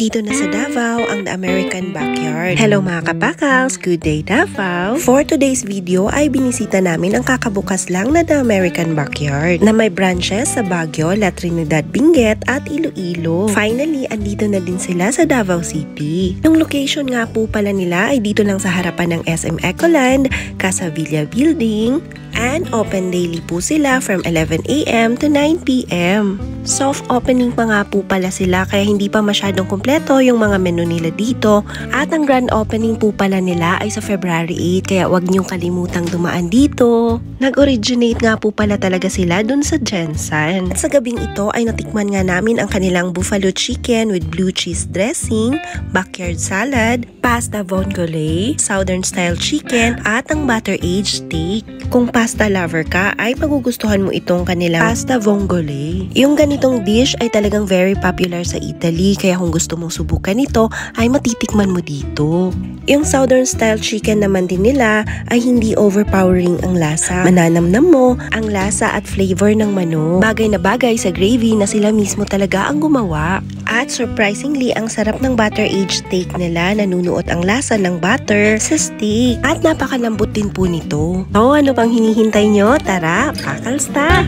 Dito na sa Davao, ang The American Backyard. Hello mga kapakals! Good day Davao! For today's video ay binisita namin ang kakabukas lang na The American Backyard na may branches sa Baguio, La Trinidad, Benguet at Iloilo. Finally, andito na din sila sa Davao City. Yung location nga po pala nila ay dito lang sa harapan ng SM Ecoland, Casa Villa Building, and open daily po sila from 11 AM to 9 PM. Soft opening pa nga po pala sila kaya hindi pa masyadong kumpleto yung mga menu nila dito. At ang grand opening po pala nila ay sa February 8 kaya wag niyong kalimutang dumaan dito. Nag-originate nga po pala talaga sila dun sa Jensen. At sa gabing ito ay natikman nga namin ang kanilang buffalo chicken with blue cheese dressing, backyard salad, pasta vongole, southern style chicken at ang butter aged steak. Kung pasta lover ka, ay magugustuhan mo itong kanilang pasta vongole. Yung ganitong dish ay talagang very popular sa Italy, kaya kung gusto mong subukan ito, ay matitikman mo dito. Yung southern style chicken naman din nila ay hindi overpowering ang lasa. Mananamnam mo ang lasa at flavor ng manok. Bagay na bagay sa gravy na sila mismo talaga ang gumawa. At surprisingly, ang sarap ng butter aged steak nila, nanunuot ang lasa ng butter sa steak. At napakalambot din po nito. So, ano pang hinihintay nyo? Tara, kakalsta!